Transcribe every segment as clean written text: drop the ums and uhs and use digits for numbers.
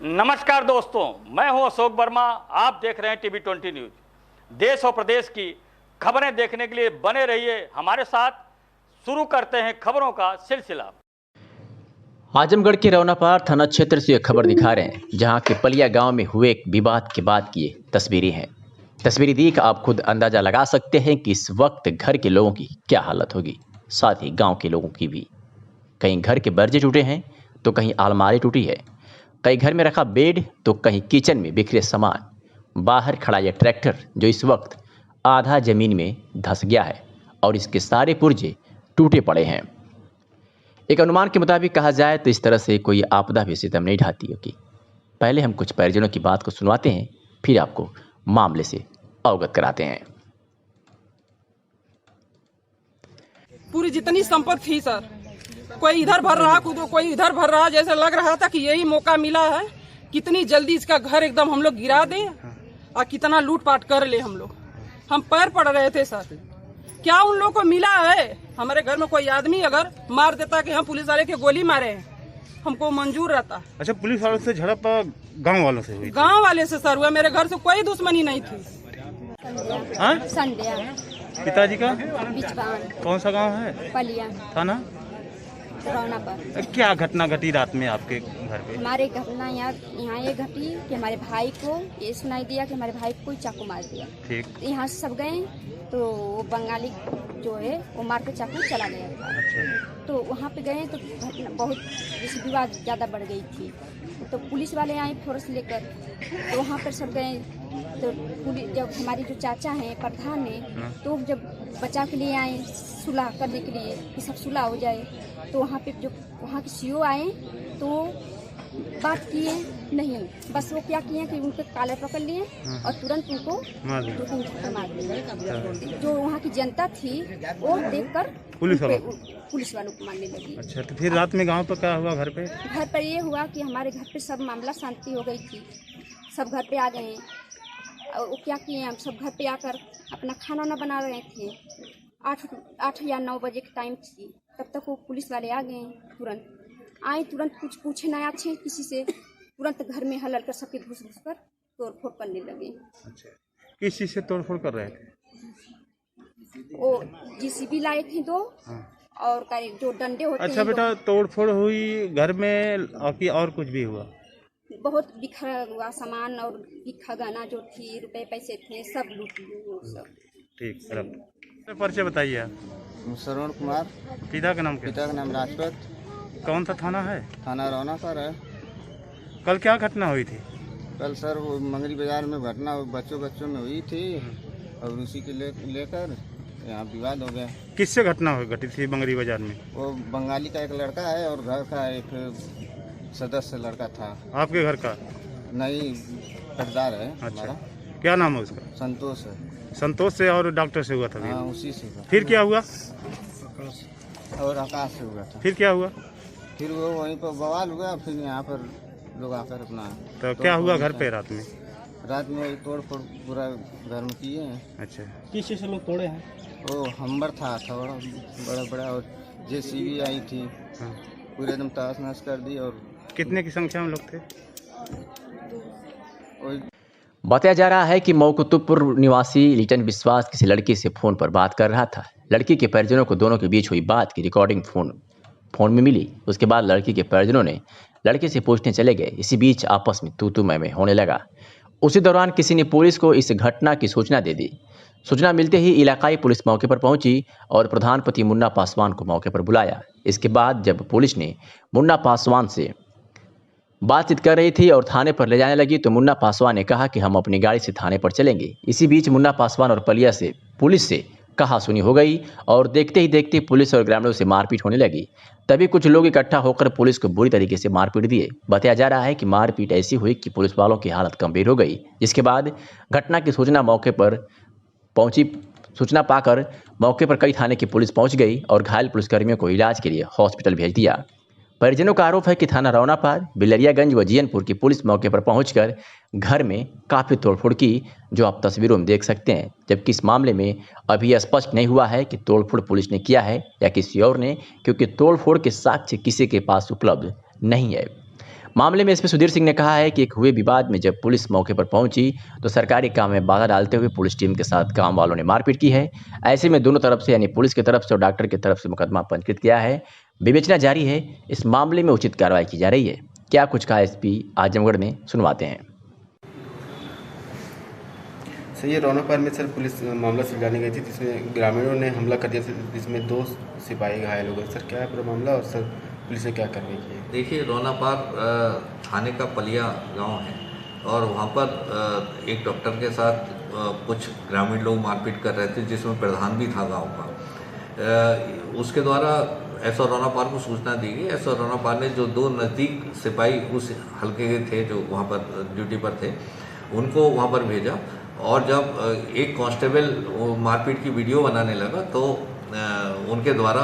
नमस्कार दोस्तों, मैं हूं अशोक वर्मा। आप देख रहे हैं टीवी 20 न्यूज। देश और प्रदेश की खबरें देखने के लिए बने रहिए हमारे साथ। शुरू करते हैं खबरों का सिलसिला। आजमगढ़ के रौनापार थाना क्षेत्र से एक खबर दिखा रहे हैं, जहां के पलिया गांव में हुए एक विवाद के बाद की ये तस्वीरें हैं। तस्वीरें देख आप खुद अंदाजा लगा सकते हैं कि इस वक्त घर के लोगों की क्या हालत होगी, साथ ही गांव के लोगों की भी। कहीं घर के दरवाजे टूटे हैं तो कहीं अलमारी टूटी है, कहीं घर में रखा बेड तो कहीं किचन में बिखरे सामान। बाहर खड़ा यह ट्रैक्टर जो इस वक्त आधा जमीन में धंस गया है और इसके सारे पुर्जे टूटे पड़े हैं। एक अनुमान के मुताबिक कहा जाए तो इस तरह से कोई आपदा भी सितम नहीं ढाती होगी। पहले हम कुछ परिजनों की बात को सुनवाते हैं, फिर आपको मामले से अवगत कराते हैं। पूरी जितनी संपत्ति थी सर, कोई इधर भर रहा खुद, कोई इधर भर रहा। जैसे लग रहा था कि यही मौका मिला है, कितनी जल्दी इसका घर एकदम हम लोग गिरा दें और कितना लूटपाट कर ले। हम पैर पड़ रहे थे सर। क्या उन लोगों को मिला है? हमारे घर में कोई आदमी अगर मार देता कि हम पुलिस वाले के गोली मारे हैं, हमको मंजूर रहता। अच्छा, पुलिस वालों से झड़प गांव वालों से हुई? गांव वाले से सर हुआ, मेरे घर से कोई दुश्मनी नहीं थी। संध्या पिताजी का बिचवान कौन सा गांव है? पलिया थाना रौनापार। क्या घटना घटी रात में आपके घर पे? हमारे घटना यहाँ ये घटी कि हमारे भाई को ये सुनाई दिया कि हमारे भाई को कोई चाकू मार दिया। ठीक। यहाँ से सब गए तो वो बंगाली जो है वो मार के चाकू चला गया था। अच्छा। तो वहाँ पे गए तो घटना बहुत जैसे विवाद ज़्यादा बढ़ गई थी। तो पुलिस वाले आए फोर्स लेकर, तो वहाँ पर सब गए। तो पुलिस जब हमारी जो चाचा हैं प्रधान ने, तो जब बचाव के लिए आए सुलह करने के लिए कि सब सुलह हो जाए, तो वहाँ पे जो वहाँ के सीओ आए तो बात किए नहीं, बस वो क्या किए कि उनके काले पकड़ लिए और तुरंत उनको मार दिया। जो वहाँ की जनता थी वो देखकर पुलिस वालों को मारने लगी। अच्छा, तो फिर रात में गांव पर क्या हुआ? घर पर ये हुआ कि हमारे घर पे सब मामला शांति हो गई थी, सब घर पे आ गए। और वो क्या किए, हम सब घर पे आकर अपना खाना ना बना रहे थे। 8 या 9 बजे के टाइम थी, तब तक वो पुलिस वाले आ गए। तुरंत कुछ पूछे ना अच्छे किसी से, तुरंत घर में हलल कर सबके घुस कर तोड़फोड़ करने लगे। अच्छा, किस चीज से तोड़फोड़ कर रहे थे? वो JCB लाए थे 2 और जो डंडे होते हैं। अच्छा बेटा, तोड़फोड़ हुई घर में और कुछ भी हुआ? बहुत बिखरा हुआ सामान और बिखा गहना जो थी, रुपए पैसे थे, सब लूट लिए सब। ठीक। परिचय बताइए आप। श्रवण कुमार। पिता का नाम क्या? पिता का नाम राजपत। कौन सा थाना है? थाना रौनापार है। कल क्या घटना हुई थी? कल सर वो मंगरी बाजार में घटना बच्चों में हुई थी और उसी के लेकर यहाँ विवाद हो गया। किससे घटना घटी थी मंगरी बाजार में? वो बंगाली का एक लड़का है और घर का एक सदस्य लड़का था। आपके घर का? नहीं, ठेकेदार है। अच्छा, क्या नाम है उसका? संतोष है। संतोष से और डॉक्टर से हुआ था? हाँ, उसी से हुआ। फिर क्या हुआ? और आकाश से हुआ था। फिर क्या हुआ? फिर वो वहीं पर बवाल हुआ, फिर यहाँ पर लोग आकर अपना। तो क्या हुआ घर पे रात में? रात में तोड़ फोड़ पूरा घर में किए हैं। अच्छा, किस चीज से लोग तोड़े हैं? वो हमबर था बड़ा और JCB आई थी। हाँ। पूरे एकदम तहस नहस कर दी। और कितने की संख्या में लोग थे? बताया जा रहा है कि मौकुतुपुर निवासी लिटन विश्वास किसी लड़की से फोन पर बात कर रहा था। लड़की के परिजनों को दोनों के बीच हुई बात की रिकॉर्डिंग फोन में मिली। उसके बाद लड़की के परिजनों ने लड़के से पूछने चले गए। इसी बीच आपस में तू मैं होने लगा। उसी दौरान किसी ने पुलिस को इस घटना की सूचना दे दी। सूचना मिलते ही इलाकाई पुलिस मौके पर पहुंची और प्रधानपति मुन्ना पासवान को मौके पर बुलाया। इसके बाद जब पुलिस ने मुन्ना पासवान से बातचीत कर रही थी और थाने पर ले जाने लगी, तो मुन्ना पासवान ने कहा कि हम अपनी गाड़ी से थाने पर चलेंगे। इसी बीच मुन्ना पासवान और पलिया से पुलिस से कहासुनी हो गई और देखते ही देखते पुलिस और ग्रामीणों से मारपीट होने लगी। तभी कुछ लोग इकट्ठा होकर पुलिस को बुरी तरीके से मारपीट दिए। बताया जा रहा है कि मारपीट ऐसी हुई कि पुलिस वालों की हालत गंभीर हो गई। जिसके बाद घटना की सूचना पाकर मौके पर कई थाने की पुलिस पहुंच गई और घायल पुलिसकर्मियों को इलाज के लिए हॉस्पिटल भेज दिया। परिजनों का आरोप है कि थाना रौनापार, बिलरियागंज व जीयनपुर की पुलिस मौके पर पहुंचकर घर में काफ़ी तोड़फोड़ की, जो आप तस्वीरों में देख सकते हैं। जबकि इस मामले में अभी यह स्पष्ट नहीं हुआ है कि तोड़फोड़ पुलिस ने किया है या किसी और ने, क्योंकि तोड़फोड़ के साक्ष्य किसी के पास उपलब्ध नहीं है। मामले में एसपी सुधीर सिंह ने कहा है कि एक हुए विवाद में जब पुलिस मौके पर पहुंची तो सरकारी काम में बाधा डालते हुए पुलिस टीम के साथ गांव वालों ने मारपीट की है। ऐसे में दोनों तरफ से यानी पुलिस की तरफ से और डॉक्टर की तरफ से मुकदमा पंजीकृत किया है। विवेचना जारी है। इस मामले में उचित कार्रवाई की जा रही है। क्या कुछ कहा एसपी आजमगढ़ में, सुनवाते हैं। सर, ये रौनापार में सर पुलिस मामला सुलझाने गई थी जिसमें ग्रामीणों ने हमला कर दिया सर, जिसमें 2 सिपाही घायल हो गए। सर क्या है पूरा मामला और सर पुलिस ने क्या कार्रवाई की है? देखिए, रौनापार थाने का पलिया गांव है और वहाँ पर एक डॉक्टर के साथ कुछ ग्रामीण लोग मारपीट कर रहे थे, जिसमें प्रधान भी था गांव का। उसके द्वारा एसओ रौनापार को सूचना दी गई। एसओ रौनापार ने जो 2 नज़दीक सिपाही उस हल्के के थे जो वहाँ पर ड्यूटी पर थे, उनको वहाँ पर भेजा और जब एक कांस्टेबल मारपीट की वीडियो बनाने लगा तो उनके द्वारा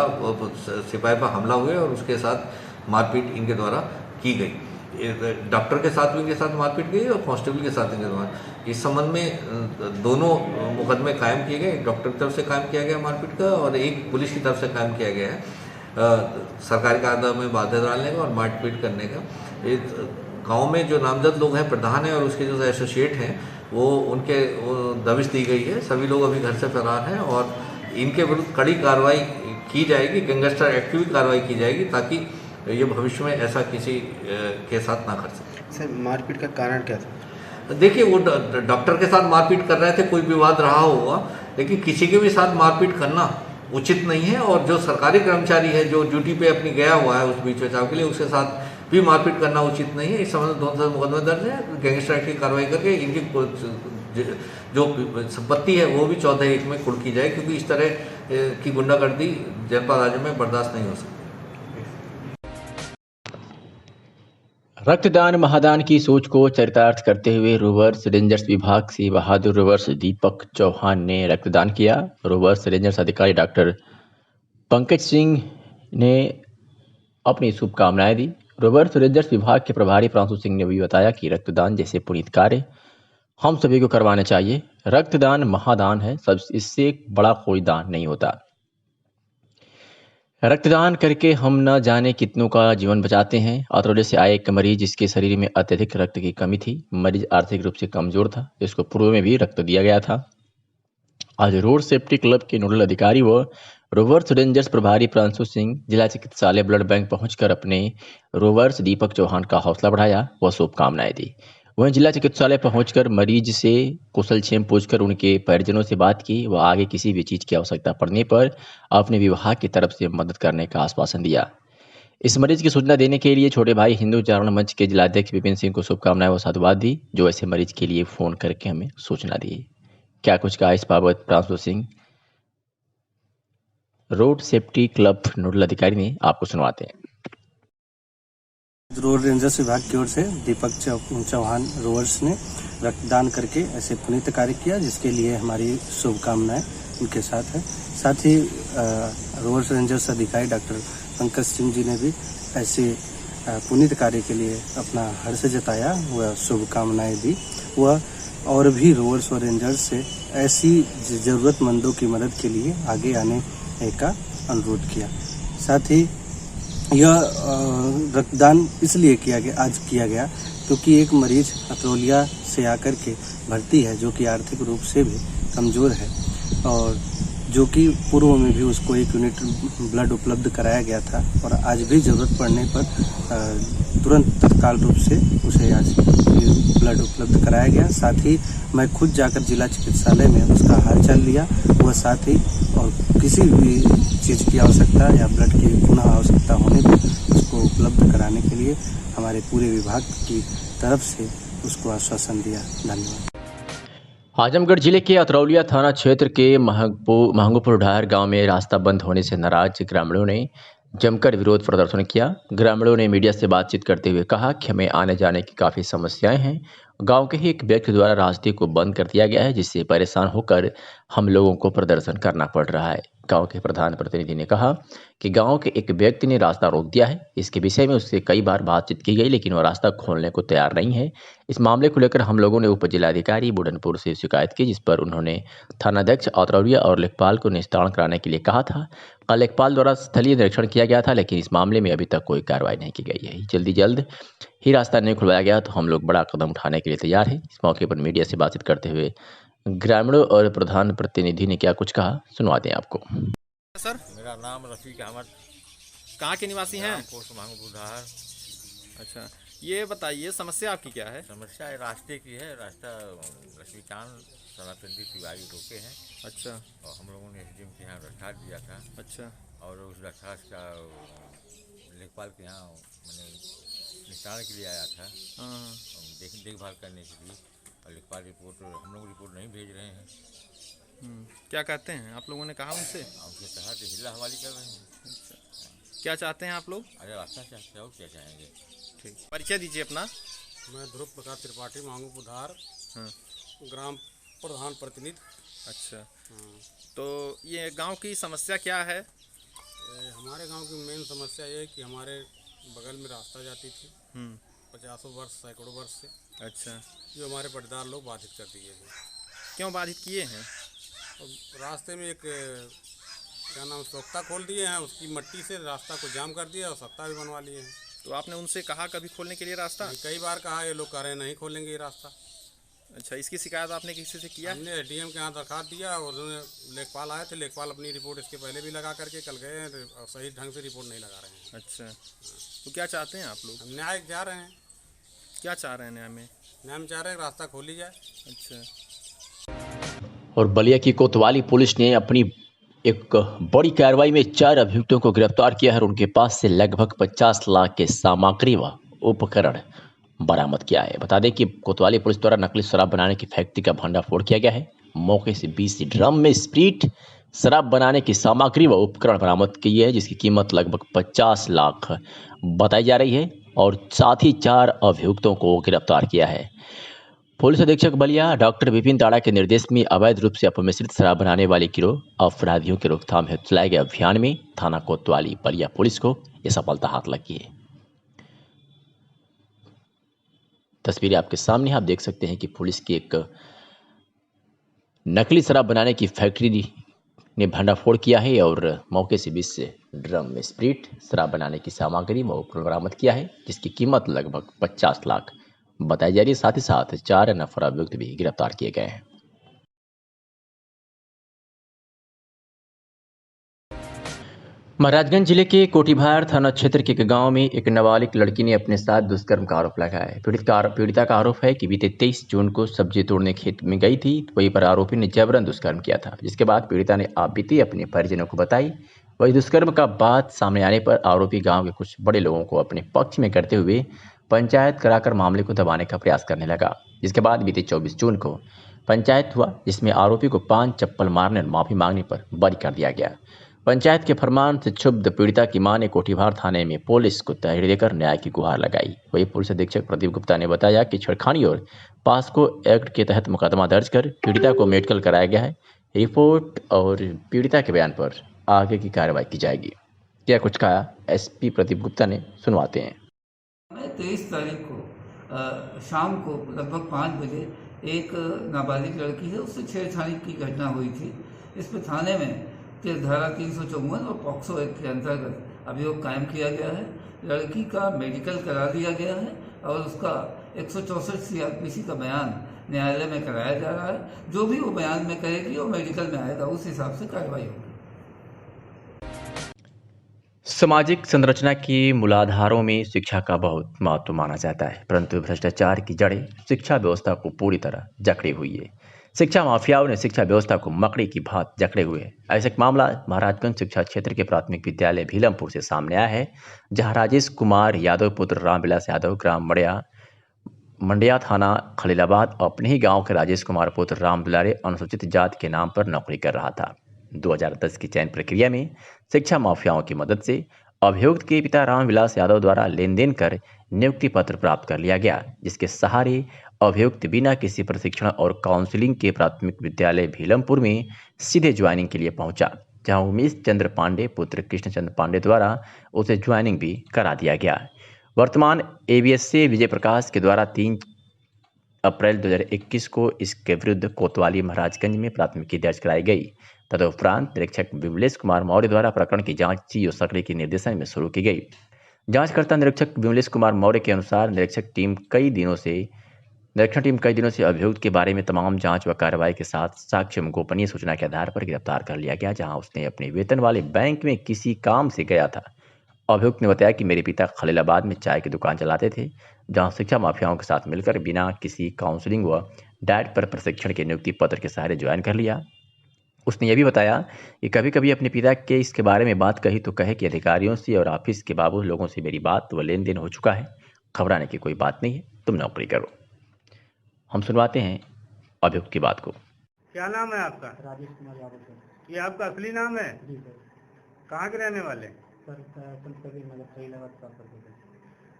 सिपाही पर हमला हुए और उसके साथ मारपीट इनके द्वारा की गई। डॉक्टर के साथ भी इनके साथ मारपीट की और कांस्टेबल के साथ इनके द्वारा। इस संबंध में दोनों मुकदमे कायम किए गए। डॉक्टर की तरफ से कायम किया गया मारपीट का और एक पुलिस की तरफ से कायम किया गया है सरकारी कार्य में बाधा डालने का और मारपीट करने का। गाँव में जो नामजद लोग हैं, प्रधान है और उसके जो एसोसिएट हैं, वो उनके दबिश दी गई है। सभी लोग अभी घर से फरार हैं और इनके विरुद्ध कड़ी कार्रवाई की जाएगी, गैंगस्टर एक्ट की भी कार्रवाई की जाएगी ताकि ये भविष्य में ऐसा किसी के साथ ना कर सके। सर, मारपीट का कारण क्या था? देखिए, वो डॉक्टर के साथ मारपीट कर रहे थे, कोई विवाद रहा होगा, लेकिन किसी के भी साथ मारपीट करना उचित नहीं है। और जो सरकारी कर्मचारी है जो ड्यूटी पे अपनी गया हुआ है उस बीच बचाव के लिए, उसके साथ भी मारपीट करना उचित नहीं है। इस संबंध में दोनों मुकदमे दर्ज है। गैंगस्टर एक्ट की कार्रवाई करके इनकी जो संपत्ति है वो भी 14(1) में कुर्क की जाए, क्योंकि इस तरह की गुंडागर्दी जनपद राज्य में बर्दाश्त नहीं हो सकती। रक्तदान महादान की सोच को चरितार्थ करते हुए रोवर्स रेंजर्स विभाग से बहादुर रोवर्स दीपक चौहान ने रक्तदान किया। रोवर्स रेंजर्स अधिकारी डॉक्टर पंकज सिंह ने अपनी शुभकामनाएं दी। रोवर्स रेंजर्स विभाग के प्रभारी प्रांशु सिंह ने भी बताया कि रक्तदान जैसे पुनीत कार्य हम सभी को करवाना चाहिए। रक्तदान महादान है, सब इससे बड़ा कोई दान नहीं होता। रक्तदान करके हम न जाने कितनों का जीवन बचाते हैं। अतरौली से आए एक मरीज जिसके शरीर में अत्यधिक रक्त की कमी थी। मरीज आर्थिक रूप से कमजोर था, इसको पूर्व में भी रक्त दिया गया था। आज रोड सेफ्टी क्लब के नोडल अधिकारी व रोवर्स रेंजर्स प्रभारी प्रांशु सिंह जिला चिकित्सालय ब्लड बैंक पहुंचकर अपने रोवर्स दीपक चौहान का हौसला बढ़ाया व शुभकामनाएं दी। वहीं जिला चिकित्सालय पहुंचकर मरीज से कुशलक्षेम पूछकर उनके परिजनों से बात की व आगे किसी भी चीज की आवश्यकता पड़ने पर अपने विभाग की तरफ से मदद करने का आश्वासन दिया। इस मरीज की सूचना देने के लिए छोटे भाई हिंदू चारण मंच के जिलाध्यक्ष विपिन सिंह को शुभकामनाएं व साधुवाद दी, जो ऐसे मरीज के लिए फोन करके हमें सूचना दी। क्या कुछ कहा इस बाबत Pranshu Singh, road safety club nodal अधिकारी ने, आपको सुनवाते हैं। रोड रेंजर्स विभाग की ओर से दीपक चौहान रोवर्स ने रक्तदान करके ऐसे पुनीत कार्य किया, जिसके लिए हमारी शुभकामनाएं उनके साथ है। साथ ही रोवर्स रेंजर्स अधिकारी डॉक्टर पंकज सिंह जी ने भी ऐसे पुनीत कार्य के लिए अपना हर्ष जताया व शुभकामनाएं दी। वह और भी रोवर्स और रेंजर्स से ऐसी जरूरतमंदों की मदद के लिए आगे आने का अनुरोध किया। साथ ही यह रक्तदान इसलिए आज किया गया क्योंकि एक मरीज अतरौलिया से आकर के भर्ती है, जो कि आर्थिक रूप से भी कमज़ोर है और जो कि पूर्व में भी उसको 1 यूनिट ब्लड उपलब्ध कराया गया था और आज भी ज़रूरत पड़ने पर तुरंत तत्काल रूप से उसे आज ब्लड उपलब्ध कराया गया। साथ ही मैं खुद जाकर जिला चिकित्सालय में उसका हालचाल लिया। वह साथ ही और किसी भी चीज़ की आवश्यकता या ब्लड की पुनः आवश्यकता होने पर उसको उपलब्ध कराने के लिए हमारे पूरे विभाग की तरफ से उसको आश्वासन दिया। धन्यवाद। आजमगढ़ जिले के अतरौलिया थाना क्षेत्र के महंगोपुर ढार गांव में रास्ता बंद होने से नाराज ग्रामीणों ने जमकर विरोध प्रदर्शन किया। ग्रामीणों ने मीडिया से बातचीत करते हुए कहा कि हमें आने जाने की काफ़ी समस्याएं हैं। गांव के ही एक व्यक्ति द्वारा रास्ते को बंद कर दिया गया है, जिससे परेशान होकर हम लोगों को प्रदर्शन करना पड़ रहा है। गांव के प्रधान प्रतिनिधि ने कहा कि गांव के एक व्यक्ति ने रास्ता रोक दिया है। इसके विषय में उससे कई बार बातचीत की गई, लेकिन वह रास्ता खोलने को तैयार नहीं है। इस मामले को लेकर हम लोगों ने उप जिलाधिकारी बुढ़नपुर से शिकायत की, जिस पर उन्होंने थानाध्यक्ष औतरौलिया और लेखपाल को निस्तारण कराने के लिए कहा था। कल लेखपाल द्वारा स्थलीय निरीक्षण किया गया था, लेकिन इस मामले में अभी तक कोई कार्रवाई नहीं की गई है। जल्द ही रास्ता नहीं खुलवाया गया तो हम लोग बड़ा कदम उठाने के लिए तैयार हैं। इस मौके पर मीडिया से बातचीत करते हुए ग्रामीणों और प्रधान प्रतिनिधि ने क्या कुछ कहा, सुनवाते हैं आपको। सर, मेरा नाम रफीक अहमद, कहाँ के निवासी हैं? पोस्ट मांग बुधार। अच्छा, ये बताइए समस्या आपकी क्या है? समस्या रास्ते की है। रास्ता लक्ष्मीकांत सनातन तिवारी रोके हैं। अच्छा, और हम लोगों ने एसडीएम के यहाँ दरखास्त दिया था। अच्छा, और उस दरखास्त का लेखपाल के यहाँ मैंने निस्तारण के लिए आया था। हाँ, देखभाल करने के लिए। और लेखपाल रिपोर्ट हम लोग रिपोर्ट नहीं भेज रहे हैं। क्या कहते हैं आप लोगों ने कहा उनसे? उनके कहा तो हिला हवाली कर रहे हैं। अच्छा, क्या चाहते हैं आप लोग? अरे रास्ता चाहते हैं और क्या चाहेंगे। ठीक, परिचय दीजिए अपना। मैं ध्रुव प्रकाश त्रिपाठी मांगू बुधार, ग्राम प्रधान प्रतिनिधि। अच्छा, तो ये गांव की समस्या क्या है? हमारे गांव की मेन समस्या ये है कि हमारे बगल में रास्ता जाती थी 50 वर्ष सैकड़ों वर्ष से। अच्छा, जो हमारे पटदार लोग बाधित कर दिए थे। क्यों बाधित किए हैं? रास्ते में एक क्या नाम सोख्ता खोल दिए हैं, उसकी मट्टी से रास्ता को जाम कर दिया और सख्ता भी बनवा लिए हैं। तो आपने उनसे कहा कभी खोलने के लिए रास्ता? कई बार कहा, ये लोग कह रहे हैं नहीं खोलेंगे ये रास्ता। अच्छा, इसकी शिकायत आपने किसी से किया? हमने एसडीएम के यहाँ दरखास्त दिया और उन्होंने लेखपाल आए थे। लेखपाल अपनी रिपोर्ट इसके पहले भी लगा करके कल गए हैं और सही ढंग से रिपोर्ट नहीं लगा रहे हैं। अच्छा, तो क्या चाहते हैं आप लोग? हम न्याय चाह रहे हैं। क्या चाह रहे हैं न्याय में? न्याय में चाह रहे हैं रास्ता खोली जाए। अच्छा, और बलिया की कोतवाली पुलिस ने अपनी एक बड़ी कार्रवाई में 4 अभियुक्तों को गिरफ्तार किया है और उनके पास से लगभग 50 लाख के सामग्री व उपकरण बरामद किया है। बता दें कि कोतवाली पुलिस द्वारा नकली शराब बनाने की फैक्ट्री का भंडाफोड़ किया गया है। मौके से 20 ड्रम में स्प्रिट शराब बनाने की सामग्री व उपकरण बरामद की है, जिसकी कीमत लगभग 50 लाख बताई जा रही है और साथ ही 4 अभियुक्तों को गिरफ्तार किया है। पुलिस अधीक्षक बलिया डॉक्टर विपिन ताड़ा के निर्देश में अवैध रूप से अपमिश्रित शराब बनाने वाले गिरोह अपराधियों की रोकथाम हेतु चलाए गए अभियान में थाना कोतवाली बलिया पुलिस को यह सफलता हाथ लगी है। तस्वीरें आपके सामने आप देख सकते हैं कि पुलिस की एक नकली शराब बनाने की फैक्ट्री ने भंडाफोड़ किया है और मौके से 20 ड्रम में स्प्रिट शराब बनाने की सामग्री बरामद किया है, जिसकी कीमत लगभग 50 लाख बताई जा रही है। साथ ही साथ 4 नफर अभियुक्त भी गिरफ्तार किए गए हैं। महाराजगंज जिले के कोटीभार थाना क्षेत्र के एक गांव में एक नाबालिग लड़की ने अपने साथ दुष्कर्म का आरोप लगाया है। पीड़िता का आरोप है कि बीते 23 जून को सब्जी तोड़ने खेत में गई थी, वहीं पर आरोपी ने जबरन दुष्कर्म किया था, जिसके बाद पीड़िता ने आपबीती अपने परिजनों को बताई। वही दुष्कर्म का बात सामने आने पर आरोपी गाँव के कुछ बड़े लोगों को अपने पक्ष में करते हुए पंचायत कराकर मामले को दबाने का प्रयास करने लगा, जिसके बाद बीते 24 जून को पंचायत हुआ, जिसमें आरोपी को 5 चप्पल मारने और माफी मांगने पर बरी कर दिया गया। पंचायत के फरमान से क्षुब्ध पीड़िता की मां ने कोठीभार थाने में पुलिस को तहरीर देकर न्याय की गुहार लगाई। वही पुलिस अधीक्षक प्रदीप गुप्ता ने बताया कि छेड़खानी और पास्को एक्ट के तहत मुकदमा दर्ज कर पीड़िता को मेडिकल कराया गया है। रिपोर्ट और पीड़िता के बयान पर आगे की कार्रवाई की जाएगी। क्या कुछ कहा एसपी प्रदीप गुप्ता ने, सुनवाते हैं। 23 तारीख को शाम को लगभग 5 बजे एक नाबालिग लड़की है, उससे छेड़छाड़ी की घटना हुई थी। इस पर थाने में धारा 354 और पॉक्सो एक्ट के अंतर्गत अभियोग कायम किया गया है। लड़की का मेडिकल करा दिया गया है और उसका 164 CRPC का बयान न्यायालय में कराया जा रहा है। जो भी वो बयान में कहेगी वो मेडिकल में आएगा, उस हिसाब से कार्रवाई होगी। सामाजिक संरचना की मूलाधारों में शिक्षा का बहुत महत्व माना जाता है, परंतु भ्रष्टाचार की जड़ें शिक्षा व्यवस्था को पूरी तरह जकड़े हुई है। शिक्षा माफियाओं ने शिक्षा व्यवस्था को मकड़ी की भांति जकड़े हुए हैं। ऐसा एक मामला महाराजगंज शिक्षा क्षेत्र के प्राथमिक विद्यालय भीलमपुर से सामने आया है, जहां राजेश कुमार यादव पुत्र रामविलास यादव ग्राम मंडिया थाना खलीलाबाद अपने ही गांव के राजेश कुमार पुत्र राम दुलारे अनुसूचित जाति के नाम पर नौकरी कर रहा था। 2010 की चयन प्रक्रिया में शिक्षा माफियाओं की मदद से अभियुक्त के पिता रामविलास यादव द्वारा लेन देन कर नियुक्ति पत्र प्राप्त कर लिया गया, जिसके सहारे अभियुक्त बिना किसी प्रशिक्षण और काउंसलिंग के प्राथमिक विद्यालय भीलमपुर में सीधे ज्वाइनिंग के लिए पहुंचा, जहां उमेश चंद्र पांडे पुत्र कृष्णचंद्र पांडे द्वारा उसे ज्वाइनिंग भी करा दिया गया है। वर्तमान एबीएस से विजय प्रकाश के द्वारा 3 अप्रैल 2021 को इसके विरुद्ध कोतवाली महाराजगंज में प्राथमिकी दर्ज कराई गई। तदुपरांत निरीक्षक विमलेश कुमार मौर्य द्वारा प्रकरण की जांच सीओ सकरी के निर्देशन में शुरू की गई। जांचकर्ता निरीक्षक विमलेश कुमार मौर्य के अनुसार निरीक्षण टीम कई दिनों से अभियुक्त के बारे में तमाम जांच व कार्रवाई के साथ साक्ष्य एवं गोपनीय सूचना के आधार पर गिरफ्तार कर लिया गया, जहां उसने अपने वेतन वाले बैंक में किसी काम से गया था। अभियुक्त ने बताया कि मेरे पिता खलीलाबाद में चाय की दुकान चलाते थे, जहां शिक्षा माफियाओं के साथ मिलकर बिना किसी काउंसलिंग व डाइट पर प्रशिक्षण के नियुक्ति पत्र के सहारे ज्वाइन कर लिया। उसने यह भी बताया कि कभी कभी अपने पिता के इसके बारे में बात कही तो कहे कि अधिकारियों से और ऑफिस के बाबू लोगों से मेरी बात व लेन देन हो चुका है, घबराने की कोई बात नहीं है, तुम नौकरी करो। हम सुनवाते हैं अभियुक्त की बात को। क्या नाम है आपका? राजेश कुमार यादव। ये आपका असली नाम है? जी सर। कहाँ के रहने वाले? सर संत कबीर नगर खलीलाबाद प्रॉपर।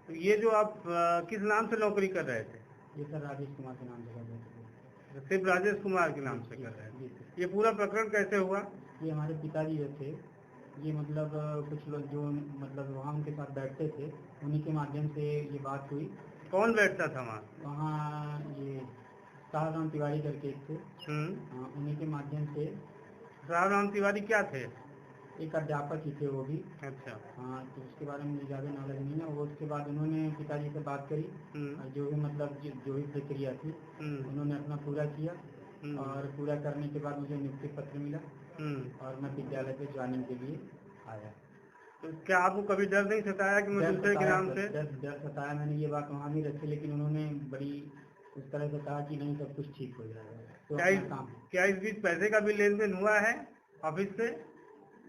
तो ये जो आप किस नाम से नौकरी कर रहे थे? ये सर राजेश कुमार के नाम से कर रहे थे। सिर्फ राजेश कुमार के नाम से कर रहे हैं? ये पूरा प्रकरण कैसे हुआ? ये हमारे पिताजी जो थे, ये मतलब कुछ लोग जो मतलब वहाँ उनके साथ बैठते थे, उन्हीं के माध्यम से ये बात हुई। कौन बैठता था वहाँ? वहाँ ये साहब तिवारी करके एक थे, उन्हीं के माध्यम से। साहब तिवारी क्या थे? एक अध्यापक ही थे वो भी। अच्छा। हाँ, तो उसके बारे में ज़्यादा नॉलेज नहीं है। वो उसके बाद उन्होंने पिताजी से बात करी, जो भी मतलब जो भी प्रक्रिया थी उन्होंने अपना पूरा किया, और पूरा करने के बाद मुझे नियुक्ति पत्र मिला और मैं विद्यालय पे ज्वाइनिंग के लिए आया। तो क्या आपको कभी डर नहीं सताया कि मैं दूसरे के नाम से? डर सताया, मैंने ये बात वहाँ भी रखी, लेकिन उन्होंने बड़ी उस तरह से कहा कि नहीं सब कुछ ठीक हो जाएगा। तो क्या इस बीच पैसे का भी लेन देन हुआ है ऑफिस से?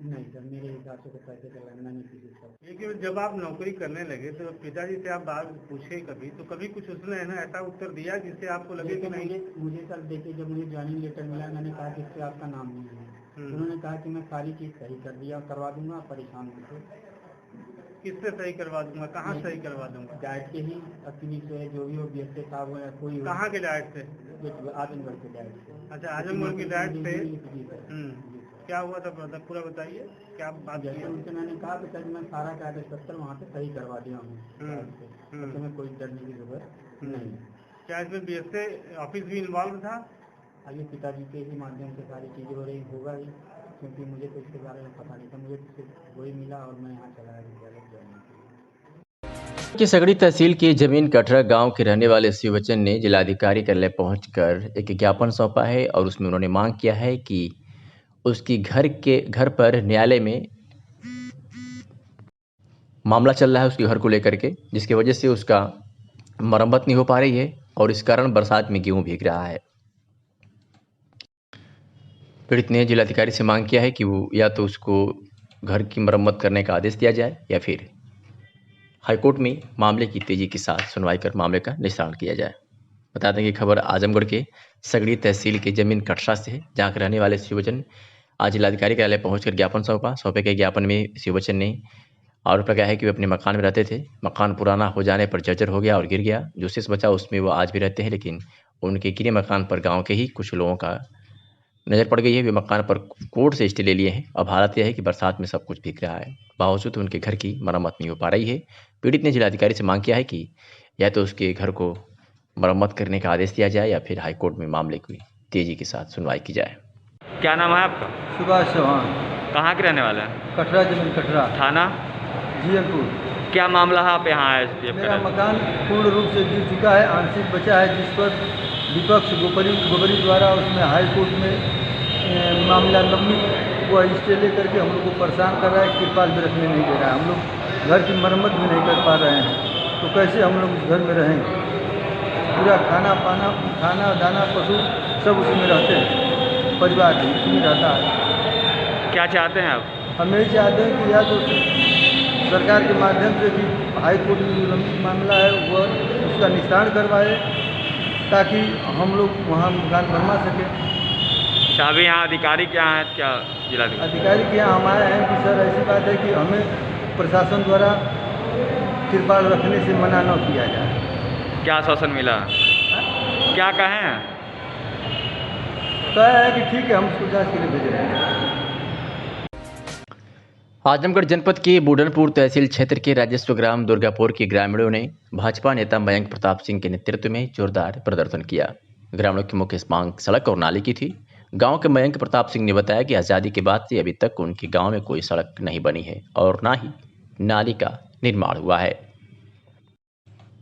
नहीं सर, मेरे हिसाब से तो पैसे का लेना नहीं किसी से। लेकिन जब आप नौकरी करने लगे तो पिताजी से आप बात पूछे कभी, तो कभी कुछ उसने है ना ऐसा उत्तर दिया जिससे आपको लगे कि नहीं? मुझे सर देखिए, जब मुझे ज्वाइनिंग लेटर मिला, मैंने कहा कि इससे आपका नाम नहीं है। उन्होंने कहा कि मैं सारी चीज़ सही कर दिया, करवा दूंगा, परेशान होते। किससे सही करवा दूंगा? कहाँ सही करवा दूंगा? डाइट के ही अपनी से जो भी हो, बीएसए साहब हो या कोई हो। कहाँ के डाइट से? आजमगढ़ के डाइट से। अच्छा, आजमगढ़ की डाइट से। क्या हुआ था पूरा बताइए, क्या बात जैसे उनसे मैंने कहा कि सर मैं सारा कागज पत्र वहाँ से सही करवा दिया हूँ, तो मैं कोई डरने की जरूरत नहीं। क्या इसमें बीएसए ऑफिस भी इन्वॉल्व था? आगे पिताजी के ही माध्यम से सारी चीज़ें हो रही, होगा ही, क्योंकि मुझे तो इसके बारे में पता नहीं था। मुझे सिर्फ वही मिला और मैं यहाँ चला आया विद्यालय जाने कि सगड़ी तहसील की जमीन कटरा गांव के रहने वाले शिव बच्चन ने जिलाधिकारी कार्यालय पहुंचकर एक ज्ञापन सौंपा है और उसमें उन्होंने मांग किया है कि उसकी घर पर न्यायालय में मामला चल रहा है उसके घर को लेकर के, जिसकी वजह से उसका मरम्मत नहीं हो पा रही है और इस कारण बरसात में गेहूं भीग रहा है। पीड़ित ने जिलाधिकारी से मांग किया है कि वो या तो उसको घर की मरम्मत करने का आदेश दिया जाए या फिर हाईकोर्ट में मामले की तेजी के साथ सुनवाई कर मामले का निस्तारण किया जाए। बता दें कि खबर आजमगढ़ के सगड़ी तहसील के जमीन कटरा से है, जहाँ के रहने वाले शिवबच्चन आज जिलाधिकारी कार्यालय पहुंचकर ज्ञापन सौंपे गए ज्ञापन में शिवबच्चन ने आरोप लगाया है कि वे अपने मकान में रहते थे, मकान पुराना हो जाने पर जर्जर हो गया और गिर गया। जो शेष बचा उसमें वो आज भी रहते हैं, लेकिन उनके गिरे मकान पर गाँव के ही कुछ लोगों का नज़र पड़ गई है। वे मकान पर कोर्ट से स्टे ले लिए हैं। अब हालत यह है कि बरसात में सब कुछ भीग रहा है, बावजूद उनके घर की मरम्मत नहीं हो पा रही है। पीड़ित ने जिलाधिकारी से मांग किया है कि या तो उसके घर को मरम्मत करने का आदेश दिया जाए या फिर हाईकोर्ट में मामले की तेजी के साथ सुनवाई की जाए। क्या नाम है आपका? सुभाष चौहान। कहाँ के रहने वाले हैं? कटरा जमीन कटरा थाना जीएलपुर। क्या मामला है आप यहाँ आए? मेरा मकान पूर्ण रूप से गिर चुका है, आंशिक बचा है, जिस पर विपक्ष गोबरी द्वारा उसमें हाई कोर्ट में मामला लंबित वो स्टे लेकर के हम लोग को परेशान कर रहा है, तिरपाल भी रखने नहीं दे रहा है। हम लोग घर की मरम्मत भी नहीं कर पा रहे हैं, तो कैसे हम लोग उस घर में रहें? पूरा खाना दाना पशु सब उसमें रहते हैं, परिवार भी उसमें रहता है। क्या चाहते हैं आप? हम यही चाहते हैं कि या तो सरकार के माध्यम से कि हाई कोर्ट में जो लंबित मामला है वह उसका निस्तारण करवाए, ताकि हम लोग वहाँ मकान बनवा सकें। अच्छा, अभी यहाँ अधिकारी क्या हैं? क्या जिलाधिकारी अधिकारी के यहाँ हम आए हैं कि सर ऐसी बात है कि हमें प्रशासन द्वारा तिरपाल रखने से मना न किया जाए। क्या आश्वासन मिला? क्या कहें हैं? कहा है कि ठीक है, हम उसको जाँच के लिए भेज रहे हैं। आजमगढ़ जनपद के बूढ़नपुर तहसील क्षेत्र के राजस्व ग्राम दुर्गापुर के ग्रामीणों ने भाजपा नेता मयंक प्रताप सिंह के नेतृत्व में जोरदार प्रदर्शन किया। ग्रामीणों की मुख्य मांग सड़क और नाली की थी। गांव के मयंक प्रताप सिंह ने बताया कि आज़ादी के बाद से अभी तक उनके गांव में कोई सड़क नहीं बनी है और ना ही नाली का निर्माण हुआ है।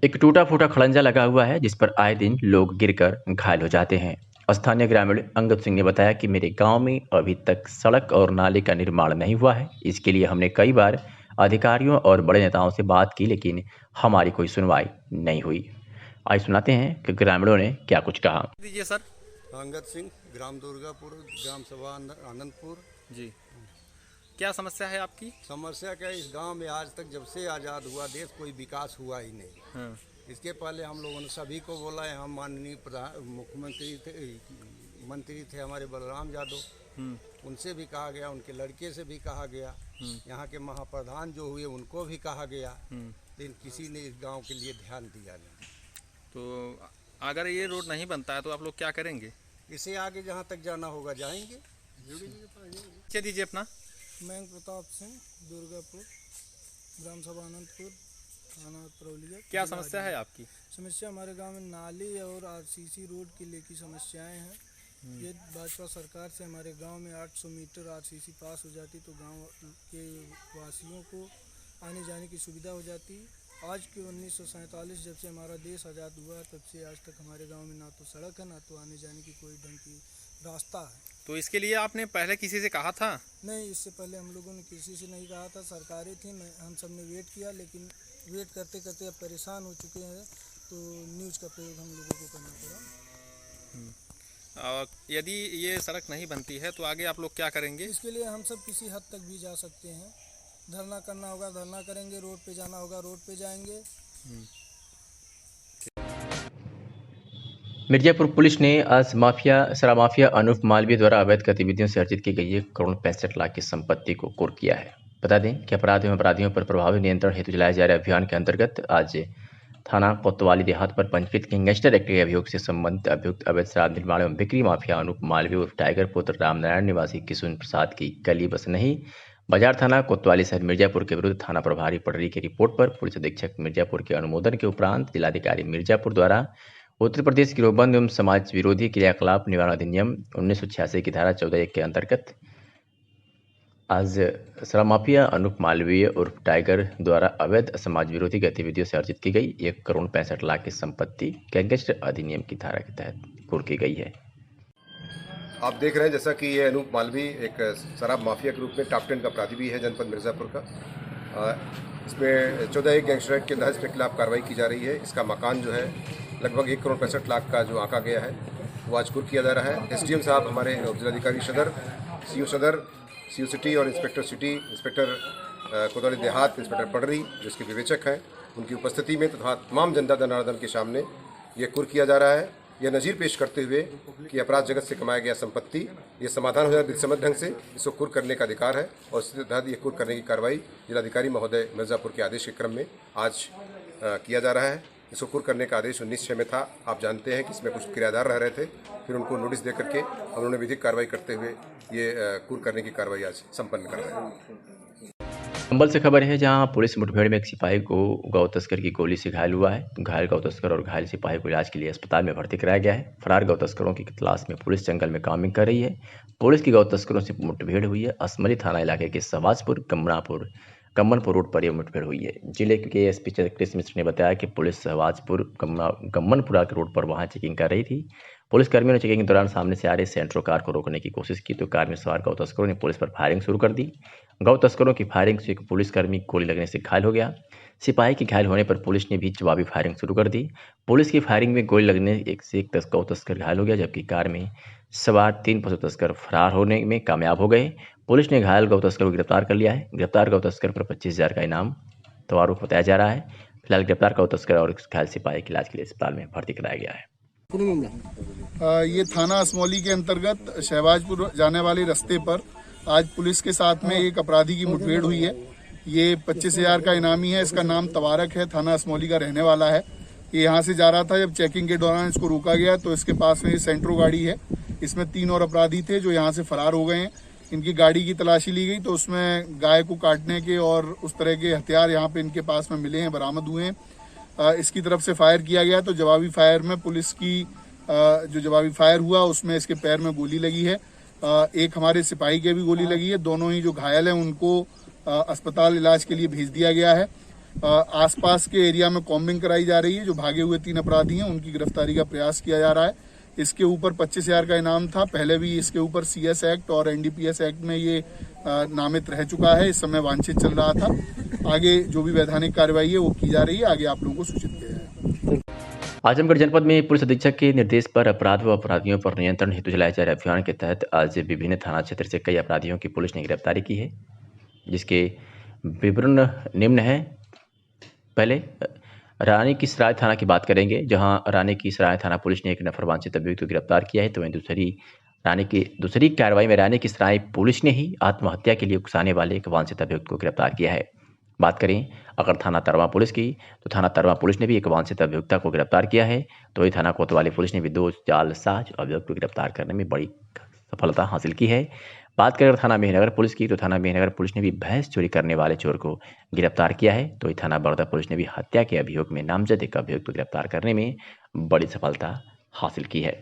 एक टूटा फूटा खड़ंजा लगा हुआ है जिस पर आए दिन लोग गिरकर घायल हो जाते हैं। स्थानीय ग्रामीण अंगद सिंह ने बताया कि मेरे गांव में अभी तक सड़क और नाले का निर्माण नहीं हुआ है। इसके लिए हमने कई बार अधिकारियों और बड़े नेताओं से बात की लेकिन हमारी कोई सुनवाई नहीं हुई। आइए सुनाते हैं कि ग्रामीणों ने क्या कुछ कहा। दीजिए सर। अंगद सिंह, ग्राम दुर्गापुर, ग्राम सभा आनंदपुर। जी, क्या समस्या है आपकी? समस्या क्या है, इस गांव में आज तक जब से आज़ाद हुआ देश कोई विकास हुआ ही नहीं। इसके पहले हम लोगों ने सभी को बोला है, हम माननीय मंत्री थे हमारे बलराम यादव, उनसे भी कहा गया, उनके लड़के से भी कहा गया, यहाँ के महाप्रधान जो हुए उनको भी कहा गया, लेकिन किसी ने इस गांव के लिए ध्यान दिया नहीं। तो अगर ये रोड नहीं बनता है तो आप लोग क्या करेंगे? इसे आगे जहाँ तक जाना होगा जाएंगे। क्या दीजिए अपना? मयंक प्रताप सिंह, दुर्गापुर, ग्राम सभा आनंदपुर, थाना परौलिया। क्या समस्या है आपकी? समस्या हमारे गांव में नाली और आरसीसी रोड के लिए की समस्याएं हैं। ये भाजपा सरकार से हमारे गांव में 800 मीटर आरसीसी पास हो जाती तो गांव के वासियों को आने जाने की सुविधा हो जाती। आज के 1947 जब से हमारा देश आज़ाद हुआ तब से आज तक हमारे गांव में ना तो सड़क है ना तो आने जाने की कोई ढंग की रास्ता है। तो इसके लिए आपने पहले किसी से कहा था? नहीं, इससे पहले हम लोगों ने किसी से नहीं कहा था। सरकारें थी, हम सब ने वेट किया, लेकिन वेट करते करते अब परेशान हो चुके हैं तो न्यूज़ का प्रयोग हम लोगों को करना पड़ा। यदि ये सड़क नहीं बनती है तो आगे आप लोग क्या करेंगे? इसके लिए हम सब किसी हद तक भी जा सकते हैं। धरना करना होगा धरना करेंगे, रोड पे जाना होगा रोड पे जाएंगे। मिर्जापुर पुलिस ने आज शराब माफिया अनूप मालवीय द्वारा अवैध गतिविधियों से अर्जित की गई 1 करोड़ 65 लाख की संपत्ति को कुर्क किया है। बता दें कि अपराधियों पर प्रभावी नियंत्रण हेतु चलाए जा रहे अभियान के अंतर्गत आज थाना कोतवाली देहात पर पंजीकृत गैंगस्टर एक्ट के अभियोग से संबंधित अभियुक्त अवैध शराब निर्माण एवं बिक्री माफिया अनूप मालवीय उर्फ टाइगर पुत्र रामनारायण निवासी किशुन प्रसाद की गली बसनही बाजार थाना कोतवाली शहर मिर्जापुर के विरुद्ध थाना प्रभारी पटरी की रिपोर्ट पर पुलिस अधीक्षक मिर्जापुर के अनुमोदन के उपरांत जिलाधिकारी मिर्जापुर द्वारा उत्तर प्रदेश गिरोहबंद एवं समाज विरोधी क्रियाकलाप निवारण अधिनियम 1986 की धारा 14(1) के अंतर्गत आज शराब माफिया अनूप मालवीय उर्फ टाइगर द्वारा अवैध समाज विरोधी गतिविधियों से अर्जित की गई 1 करोड़ 65 लाख की संपत्ति गैंगस्टर अधिनियम की धारा के तहत कुर्क की गई है। आप देख रहे हैं जैसा कि ये अनूप मालवीय एक शराब माफिया के रूप में टॉप 10 का अपराधी भी है जनपद मिर्ज़ापुर का। इसमें 14(1) गैंगस्टर एक्ट के तहत इसके खिलाफ कार्रवाई की जा रही है। इसका मकान जो है लगभग 1 करोड़ 65 लाख का जो आंका गया है वो आज कुर्क किया जा रहा है। एसडीएम साहब हमारे जिलाधिकारी सदर, सीओ सिटी और इंस्पेक्टर सिटी, इंस्पेक्टर कोतवाली देहात, इंस्पेक्टर पटरी जिसके विवेचक हैं, उनकी उपस्थिति में तथा तमाम जनता जनार्दन के सामने ये कुर्क किया जा रहा है। यह नज़ीर पेश करते हुए कि अपराध जगत से कमाया गया संपत्ति ये समाधान हो जाए विधिसम्मत ढंग से, इसको कुर्क करने का अधिकार है और इसके तहत ये कुर्क करने की कार्रवाई जिलाधिकारी महोदय मिर्ज़ापुर के आदेश के क्रम में आज किया जा रहा है। इसको कुर्क करने का आदेश 19/6 में था। आप जानते हैं कि इसमें कुछ किराएदार रह रहे थे, फिर उनको नोटिस दे करके उन्होंने विधिक कार्रवाई करते हुए ये कुर्क करने की कार्रवाई आज संपन्न कर रहे हैं। संभल से खबर है जहां पुलिस मुठभेड़ में एक सिपाही को गौ तस्कर की गोली से घायल हुआ है। घायल गौ तस्कर और घायल सिपाही को इलाज के लिए अस्पताल में भर्ती कराया गया है। फरार गौ तस्करों की तलाश में पुलिस जंगल में कामिंग कर रही है। पुलिस की गौ तस्करों से मुठभेड़ हुई है। असमली थाना इलाके के शहबाजपुर कम्मनपुर रोड पर यह मुठभेड़ हुई है। जिले के एसपी कृष्ण मिश्र ने बताया कि पुलिस शहबाजपुर कम्मनपुरा के रोड पर वहां चेकिंग कर रही थी। पुलिस कर्मियों ने चेकिंग के दौरान सामने से आ रहे सेंट्रो कार को रोकने की कोशिश की तो कार में सवार गौ तस्करों ने पुलिस पर फायरिंग शुरू कर दी। गौ तस्करों की फायरिंग से एक पुलिसकर्मी गोली लगने से घायल हो गया। सिपाही के घायल होने पर पुलिस ने भी जवाबी फायरिंग शुरू कर दी। पुलिस की फायरिंग में गोली लगने से एक गौ तस्कर घायल हो गया जबकि कार में सवार 3 पशु तस्कर फरार होने में कामयाब हो गए। पुलिस ने घायल गौ तस्कर को गिरफ्तार कर लिया है। गिरफ्तार गौ तस्कर पर 25,000 का इनाम तवारुख बताया जा रहा है। फिलहाल गिरफ्तार गौ तस्कर और घायल सिपाही के इलाज के लिए अस्पताल में भर्ती कराया गया है। ये थाना असमौली के अंतर्गत शहबाजपुर जाने वाले रास्ते पर आज पुलिस के साथ में एक अपराधी की मुठभेड़ हुई है। ये 25,000 का इनामी है। इसका नाम तवारक है, थाना असमौली का रहने वाला है। ये यहाँ से जा रहा था, जब चेकिंग के दौरान इसको रोका गया तो इसके पास में सेंट्रो गाड़ी है, इसमें 3 और अपराधी थे जो यहाँ से फरार हो गए हैं। इनकी गाड़ी की तलाशी ली गई तो उसमें गाय को काटने के और उस तरह के हथियार यहाँ पे इनके पास में मिले हैं, बरामद हुए हैं। इसकी तरफ से फायर किया गया तो जवाबी फायर में पुलिस की जो जवाबी फायर हुआ उसमें इसके पैर में गोली लगी है। एक हमारे सिपाही के भी गोली लगी है। दोनों ही जो घायल हैं उनको अस्पताल इलाज के लिए भेज दिया गया है। आसपास के एरिया में कॉम्बिंग कराई जा रही है। जो भागे हुए 3 अपराधी हैं उनकी गिरफ्तारी का प्रयास किया जा रहा है। इसके ऊपर 25,000 का इनाम था। पहले भी इसके ऊपर CS एक्ट और NDPS एक्ट में ये नामित रह चुका है। इस समय वांछित चल रहा था। आगे जो भी वैधानिक कार्रवाई है वो की जा रही है। आगे आप लोगों को सूचित किया जाएगा। आजमगढ़ जनपद में पुलिस अधीक्षक के निर्देश पर अपराध व अपराधियों पर नियंत्रण हेतु चलाए जा रहे अभियान के तहत आज विभिन्न थाना क्षेत्र से कई अपराधियों की पुलिस ने गिरफ्तारी की है, जिसके विवरण निम्न है। पहले रानी की सराय थाना की बात करेंगे, जहां रानी की सराय थाना पुलिस ने एक नफर वांछित अभियुक्त को गिरफ्तार किया है। तो वहीं दूसरी कार्रवाई में रानी की सराय पुलिस ने ही आत्महत्या के लिए उकसाने वाले एक वांछित अभियुक्त को गिरफ्तार किया है। बात करें अगर थाना तरवा पुलिस की, तो थाना तरवा पुलिस ने भी एक वांछित अभियुक्ता को गिरफ्तार किया है। तो वही थाना कोतवाली पुलिस ने भी 2 जालसाज अभियुक्त को गिरफ्तार करने में बड़ी सफलता हासिल की है। बात करें थाना मेहनगर पुलिस की, तो थाना मेहनगर पुलिस ने भी भैंस चोरी करने वाले चोर को गिरफ्तार किया है। तो थाना बड़ौदा पुलिस ने भी हत्या के अभियोग में नामजद एक अभियुक्त को गिरफ्तार करने में बड़ी सफलता हासिल की है।